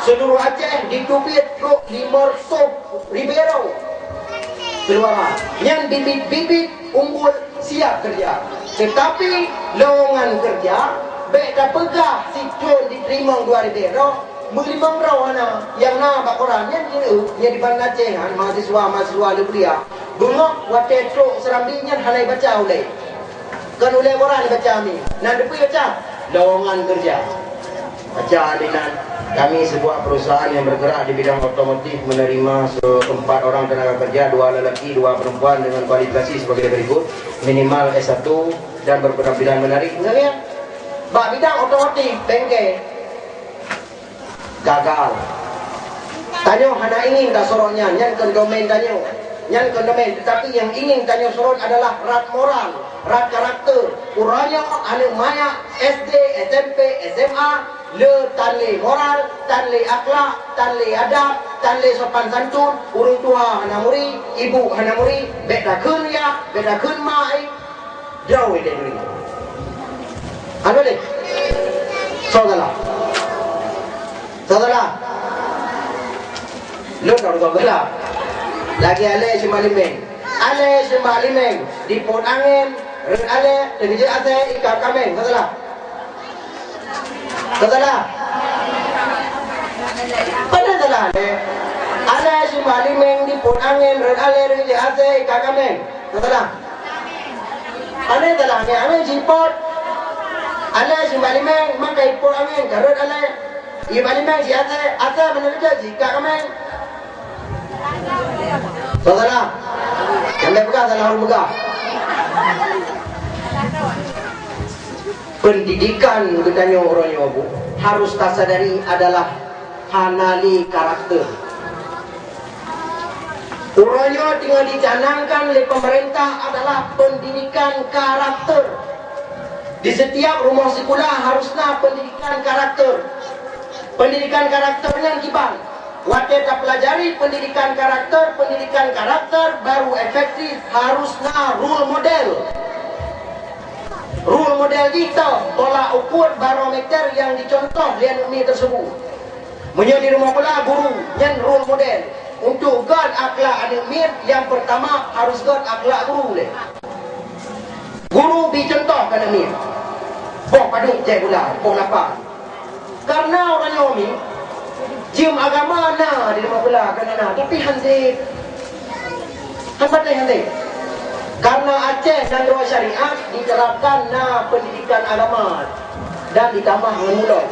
seluruh Aceh ditubit 500 Ribeiro keluaran yang bibit-bibit unggul siap kerja. Tetapi lowongan kerja baik dah pegah Situn diterima 2 Ribeiro melimang rawana yang nak bakoran yang di Bandar Aceh mahasiswa ada kuliah bengok waktu truk Serambinya halai baca oleh kan oleh orang baca ni nak depan baca lowongan kerja baca alinan. Kami sebuah perusahaan yang bergerak di bidang otomotif menerima 4 orang tenaga kerja, 2 lelaki, 2 perempuan dengan kualifikasi sebagai berikut: minimal S1 dan berpenampilan menarik. Misalnya, bak bidang otomotif, bengkel gagal. Tanyo hana ingin tak sorotnya, yang kondomen tanyo, yang kondomen. Tetapi yang ingin tanyo sorot adalah rat moral, rat karakter. Uranya ane maya SD, SMP, SMA. Le tanle moral, tanle akhlak, tanle adab, tanle sopan santun, urang tua hana muri, ibu hana muri, beda kun ya, beda kun mai, jauh dari diri. Ano deh? Saudara, lu tahu gak? Lagi ale semalimeng, di pot angin, ale, terjadi ate ikan kameng, saudara. Saudara, pada salah ada sumali meng di pun angin red ale di ase kakameng. Saudara, ada salah ada jipot, ada sumali meng makai pun angin red ale. Ia balik meng si ase benar je jika kameng. Saudara, yang lepga salah orang bega. Pendidikan katanya orangnya bu harus tasadari adalah hanali karakter. Orangnya tinggal dicanangkan oleh pemerintah adalah pendidikan karakter. Di setiap rumah sekolah haruslah pendidikan karakter. Pendidikan karakternya gimana? Waktu kita pelajari pendidikan karakter baru efektif. Haruslah role model. Rule model kita, tolak ukur barometer yang dicontoh lian umi tersebut. Menjadi rumah pula guru yang rule model untuk guard akhlak anak mir. Yang pertama harus guard akhlak guru le. Guru dicontoh kan mir. Bok paduk jai pula, bok lapar. Karena orangnya umi cium agama na di rumah pula kan na, tapi hansip. Hansip. Karena Aceh dan Dua Syariat diterapkan pendidikan agama dan ditambah dengan mulut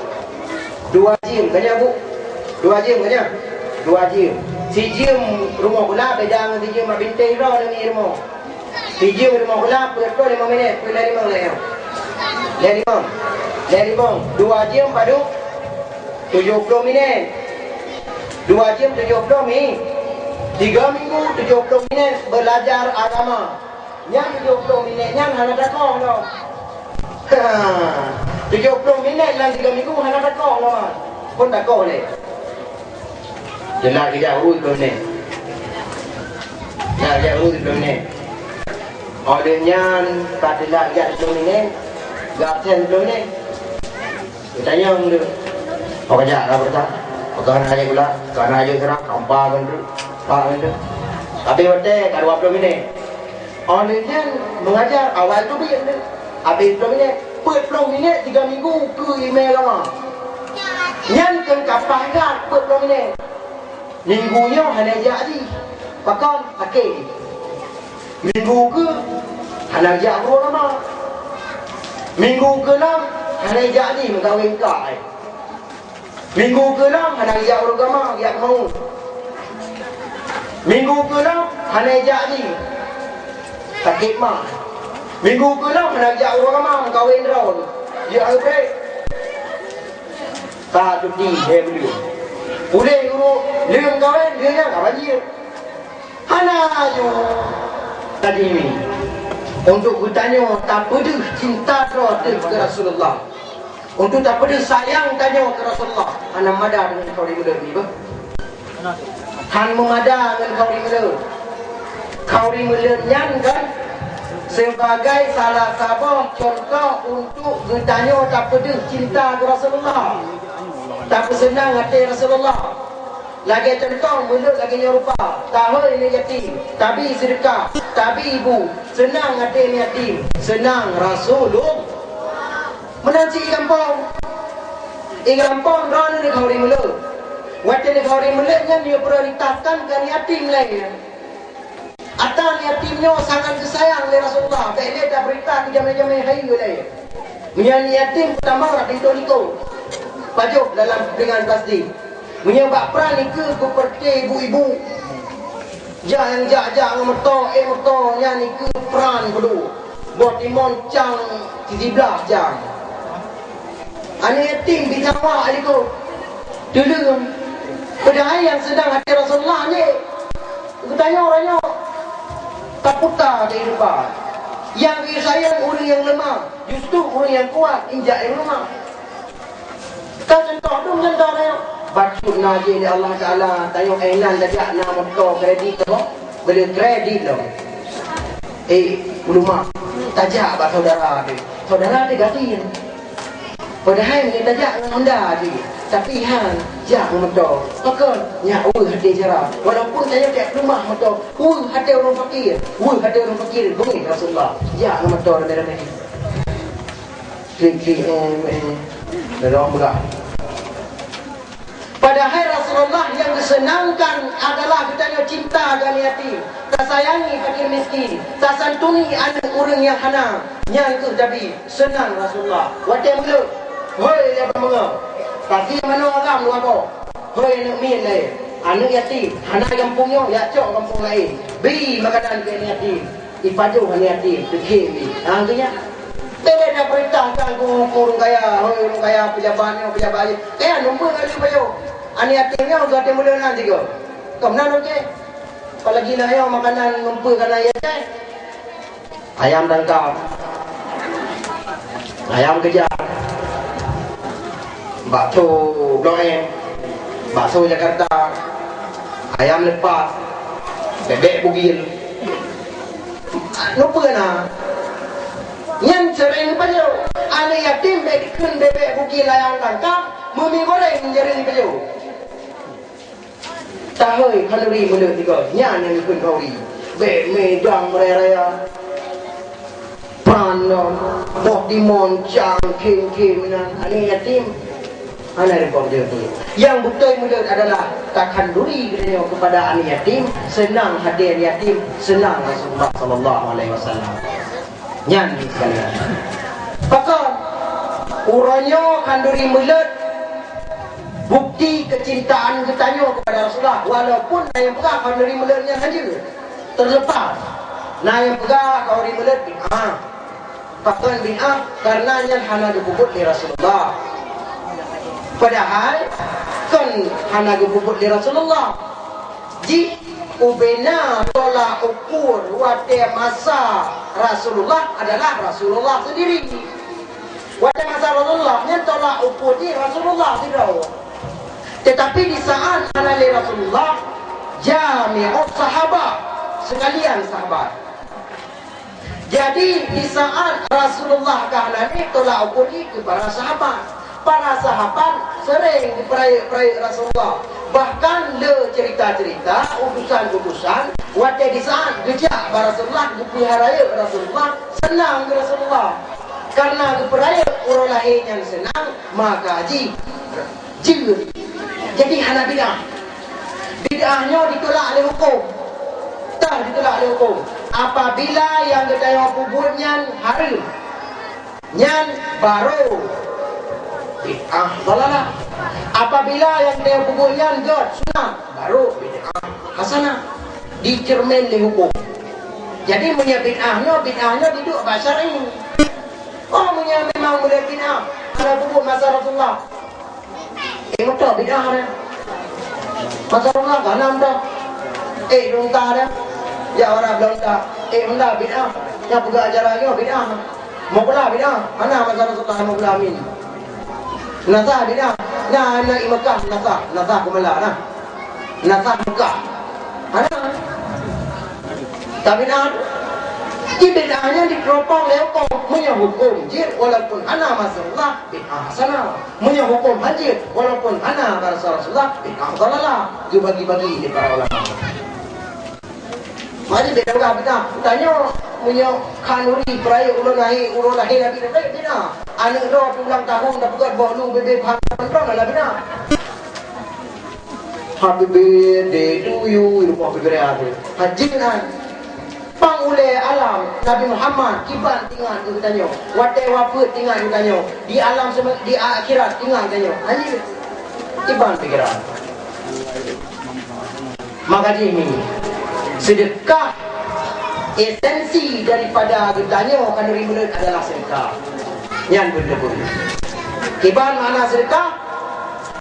2 jim kanya bu 2 jim kanya 2 jim si jim rumah pula beda dengan si jim bintai roh dengan rumah si jim rumah pula perlu 5 minit pula 5 leh Leribong 2 jam padu 70 minit 2 jam 70 minit 3 minggu 70 minit belajar agama. Yang 70 minit yang hana dakong no. 70 minit lang 3 minggu hana dakong no. Pun dakong le. Jelas dia urus ni. Nah, dia urus ni. Olehnya padilah dia ni. Gaten ni. Tanya orang tu. Apa kerja apa kerja? Bukan aja gula, bukan aja serang, kampa kan tu, pak kan tu. Tapi betul, kalau 20 minit. Olehnya mengajar awal tu biar tu. Habis 20 minit, 40 minit 3 minggu ke email lama. Nyan kan kapal kan 40 minit. Minggunya hanya jadi, pakon pakai. Minggu ke hanya jadi lama. Minggu ke enam hanya jadi mengkawin kau. Minggu ke-6 hanya ijak agama yang mau. Minggu ke-6 hanya jadi sakit mah. Minggu ke-6 hanya ijak agama kahwin drone. Ya break. Tak cuti dia beli. Boleh guru leung kahwin dia yang apa dia. Hana aju tadi ni. Untuk bertanya tak pedih cinta ke Rasulullah. Untuk tak pada sayang tanya ke Rasulullah. Ana mada dengan kau di muda ni bah. Han memada dengan kau di muda. Kau di muda nyan kan sebagai salah satu contoh untuk bertanya tak pada cinta ke Rasulullah. Tak senang hati Rasulullah. Lagi contoh mulut lagi nyerupa. Tahu ini yatim, tapi sedekah, tapi ibu. Senang hati ini yatim, senang Rasulullah. Menanti kampung. Kampung rana ni kau di mulut. Waktu ni kau di mulutnya dia prioritaskan ke yatim lain. Atau yatimnya sangat disayang oleh Rasulullah. Baik dia dah berita ke jamai-jamai hari lain. Menyanyi yatim pertama rakyat Toniko. Pajuk dalam dengan plastik. Menyebab peran ni ke seperti ibu-ibu. Jangan jak-jak mertua, mertua ni ke peran kedua. Buat timon cang 17 jam. Anak yatim di Jawa itu dulu padahal yang sedang hati Rasulullah ni bertanya orangnya tak putar kehidupan yang disayang orang yang lemah justru orang yang kuat injak yang lemah. Tak contoh tu contoh dia bacut naji ni Allah Ta'ala tanya Ailan tajak nama kau kredit tu beli kredit tu rumah tajak bak saudara dia ganti. Padahal ni tajak dengan anda dia. Tapi han jak motor. Maka nyak hati cara. Walaupun saya tak rumah motor, hati orang fakir. Hati orang fakir bunyi Rasulullah. Jak motor dalam ni. Klik dalam berat. Padahal Rasulullah yang disenangkan adalah katanya cinta dan yatim. Tak sayangi fakir miskin. Tak santuni anak orang yang hana. Yang itu tapi senang Rasulullah. Wadah mulut. Hoi dia bangga. Tapi mana orang lu apa? Hoi nak min le. Anak yatim, anak kampungnya ya cok kampung lain. Beri makanan ke anak yatim. Ipaju anak yatim, dekim ni. Artinya dia dah perintahkan kurung kaya, hoi kurung kaya pejabatnya. Kaya nombor kali baju. Anak yatimnya sudah ada mula nanti ke. Kemana okey? Kalau gila yo makanan nombor kan ayat ayam tangkap. Ayam kejar. Bakso Blok M, bakso Jakarta, ayam lepas, bebek bugil. Lupa nak. Yang sering pajo, anak yatim bebek bugil ayam tangkap, mumi goreng menjadi pajo. Tahoi kalori mulut tiga, nyan yang ikut kalori. Bek medang raya. Panon, bok dimon, cang, king, anak yatim. Anak repot dia tu. Yang betul mulut adalah takkan duri kepada anak yatim, senang hadir yatim, senang Rasulullah sallallahu alaihi wasallam. Nyan sekalian. Maka uranya kanduri mulut bukti kecintaan ketanya kepada Rasulullah walaupun yang pegang kanduri mulutnya saja terlepas. Nah yang pegang kanduri mulut Pakaian bid'ah karenanya hana dibubut di Rasulullah. Padahal kan hana dibubut di Rasulullah. Ji ubena tolak ukur wate masa Rasulullah adalah Rasulullah sendiri. Wate masa Rasulullah nya tolak ukur di Rasulullah tidak. Tetapi di saat hana li Rasulullah jami'ut sahabat, sekalian sahabat. Jadi di saat Rasulullah kahnani tolak ukur ke para sahabat. Para sahabat sering diperaya Rasulullah. Bahkan le cerita-cerita, utusan-utusan, waktu di saat gejak Rasulullah, diperaya Rasulullah, senang ke Rasulullah. Karena diperaya urang lahir yang senang, maka jilid. Jadi hana bid'ah. Bid'ahnya ditolak oleh hukum. Tak ditolak oleh hukum. Apabila yang kita kuburnya haram, nyan baru bid'ah dalalah. Apabila yang kita kuburnya jod sunnah, baru bid'ah hasanah. Dicermin oleh hukum. Jadi punya bid'ahnya duduk basyari. Oh punya memang boleh bid'ah. Ada kubur masa Rasulullah. Betul bid'ah dia. Masa Rasulullah kan dah. Lontar dia. Ya orang lontar. Hendak bid'ah. Yang pegang ajarannya bid'ah. Mau pula bid'ah. Mana masa Rasulullah mau pula amin. Nasah bid'ah. Nah anak Mekah nasah kumalak nah. Nasah Mekah. Mana? Tak bid'ah. Bid'ahnya dikeropong lewat punya hukum jir walaupun ana masalah bid'ah hasanah. Punya hukum hajir walaupun ana Rasulullah bid'ah dalalah. Dibagi-bagi di para ulama. Mari beda bid'ah. Tanya punya kanuri peraya ulun lahir Nabi bid'ah. Anak dah ulang tahun dah buat bolu bebek pantang lah bid'ah. Happy birthday to you ibu happy birthday. Hajiran pangule alam Nabi Muhammad kiban tinggal kita tanya. Watai wafat tinggal kita tanya. Di alam di akhirat tinggal tanya. Hanya kiban pikiran. Maka ini sedekah esensi daripada ditanya kan ribuan adalah sedekah. Yang benar-benar. Kiban mana sedekah?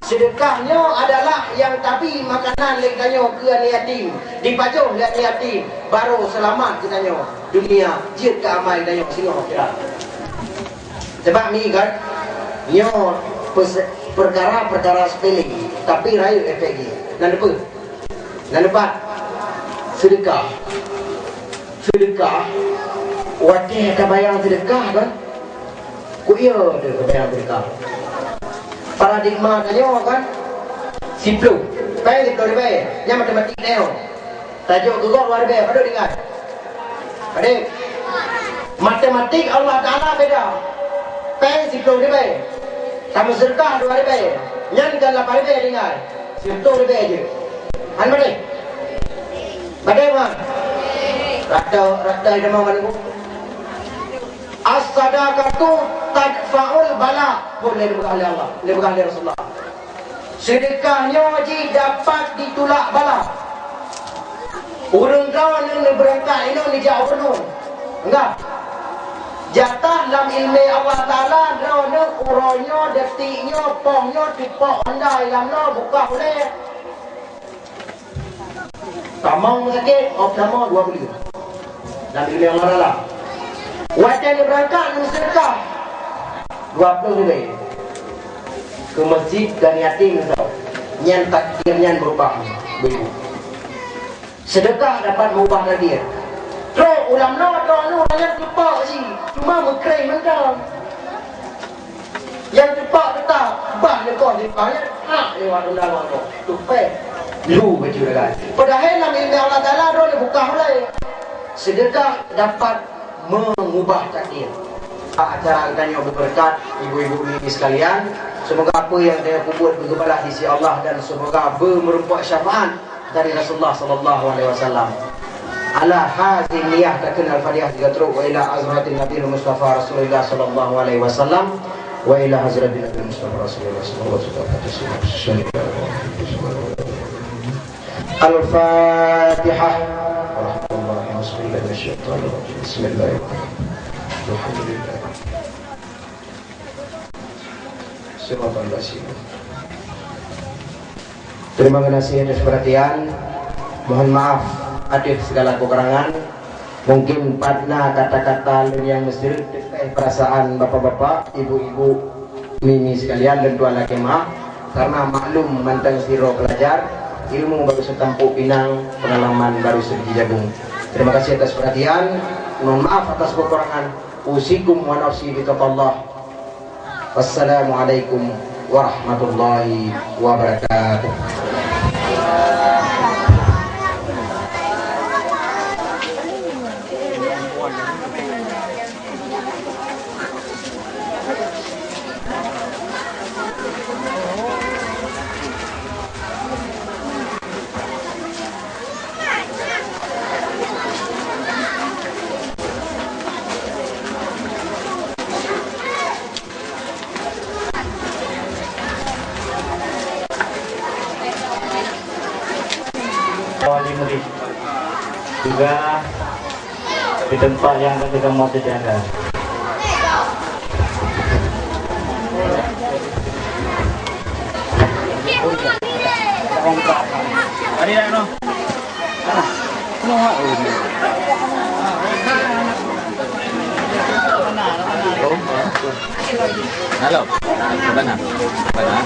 Sedekahnya adalah yang tapi makanan lek tanya ke yatim, dipajuh lihat yatim, baru selamat kita tanya dunia jid ke amal tanya sini akhirat. Sebab ni kan nyo perkara sepele tapi rayu efek dia. Dan lepas sedekah waktu kebayang sedekah kan ku iya dia kebayang sedekah paradigma tanya kan siplu pai siplu dia yang matematik neo tajuk gugor luar biasa pada dengar pada matematik Allah Taala beda pai siplu dia sama sedekah luar biasa nyan kan 8 dia dengar siplu dia je an mana bagaimana rata dia mau mana as-sadaqatu tadfa'ul bala boleh dibuka oleh Allah, dibuka oleh Rasulullah. Sedekahnya wajib dapat ditolak bala. Urang kau ni berangkat ini ni jauh penuh. Enggak. Jatah dalam ilmu Allah Taala drone uronyo detiknya pohnya tipok andai lamno buka boleh. Tamang sakit, opnamo 20. Dalam ilmu Allah Taala. Wajah ni berangkat ni sedekah 20 lebih ke masjid dan yatim tau. Nyan takdir nyan berubah begitu. Sedekah dapat mengubah takdir. Terus ulam no nyan cepat si cuma mengkrai mentang. Yang cepat tetap bah lekor dipanya hak lewat undang tu. Tupai lu betul kan. Padahal dalam ilmu Allah Taala dia buka mulai. Sedekah dapat mengubah takdir. Acara kita yang berberkat ibu-ibu ini sekalian, semoga apa yang saya buat bergebalah di sisi Allah dan semoga merupakan syafaat dari Rasulullah sallallahu alaihi wasallam. Ala hadhihi niyah takun al-fatihah tiga wa ila azratin nabiyil mustafa Rasulullah sallallahu alaihi wasallam wa ila hazratin nabiyil mustafa Rasulullah sallallahu alaihi wasallam. Al-Fatihah. Bismillahirrahmanirrahim. Terima kasih atas perhatian. Mohon maaf atas segala kekurangan. Mungkin pada kata-kata yang mesti perasaan bapak-bapak, ibu-ibu, mimi sekalian dan tuan laki maaf karena maklum mantan siro pelajar, ilmu baru setempuh pinang, pengalaman baru sedikit jagung. Terima kasih atas perhatian. Mohon maaf atas kekurangan. Usikum wa nafsi bitaqallah. Wassalamualaikum warahmatullahi wabarakatuh. Wali murid juga di tempat yang ketika mau dijaga. Halo, mana? Mana?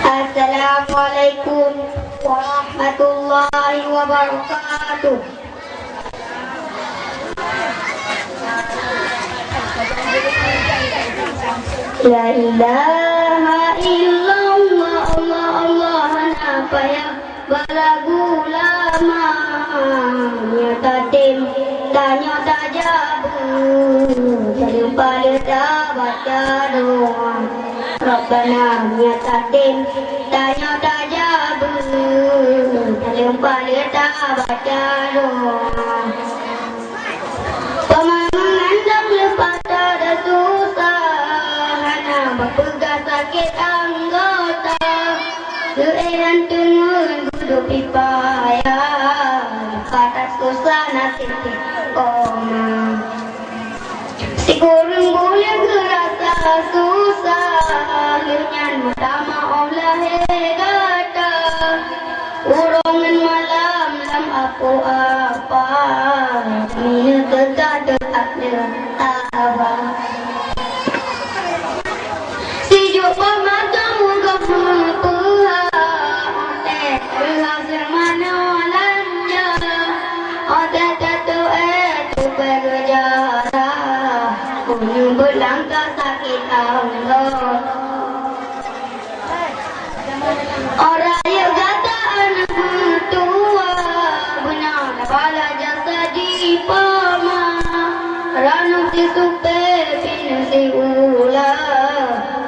Assalamualaikum warahmatullahi wabarakatuh. La ilaha illallah, Allah Allah apa ya balagu lama nyata tim tanya tajabu terlupa dah baca doa Rabbana nyata tim tanya tajabu terlupa dah baca doa pemamangan dan lepas ada susah hana berpegang sakit anggota seeran tengah duduk pipaya atas kusana titik koma si kurang boleh gerasa susah lenyan utama Allah hegata urongan malam lam aku apa mina ketada ada apa si jumpa matamu kepuha otek berhasil mana lanja otek tatu itu bergejala punya berlangkah sakit Allah orang yang kata anak tua benar kepala jasa di pama ranum si supe pinu si ula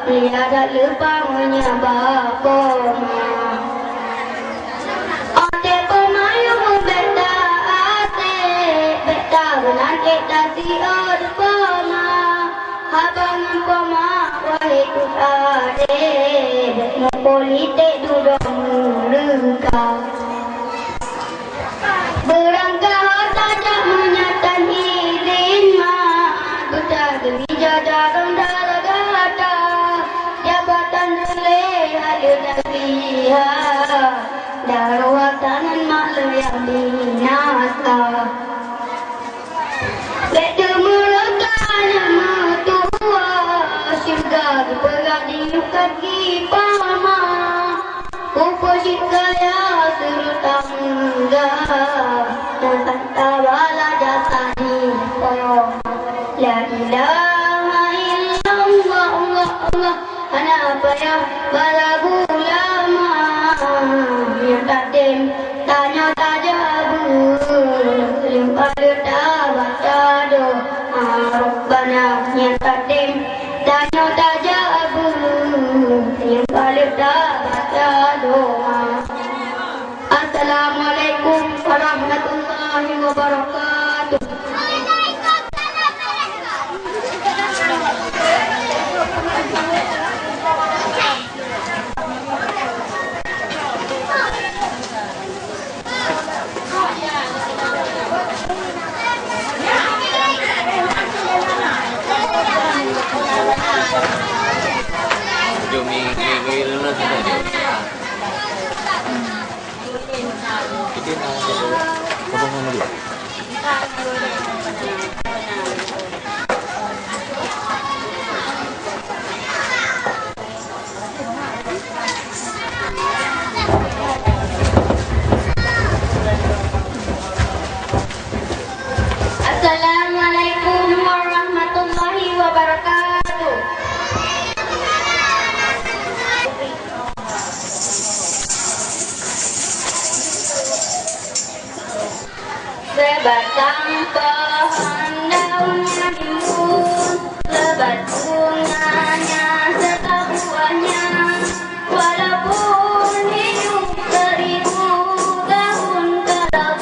tiada lupa menyebaboma ote pemayu beta ate beta benar kita si pama habang pama wahai ade mo politik duduk mereka berangkah tajak menyatan izin ma buta gebija dalam darah gata jabatan relay hadir dari pama Kupuji kaya serta enggak Dan tawala jasani koyo La ilaha illallah Allah Allah Ana apa ya balagu lama Yang tatim tanya tajabu Yang paluta baca doa Rabbana yang tatim tanya tajabu Yang paluta baca doa Assalamualaikum warahmatullahi wabarakatuh. Assalamualaikum warahmatullahi wabarakatuh. Sebatang pohon daunnya rimbun, lebat bunganya serta buahnya. Walaupun hidup 1000 tahun, kalau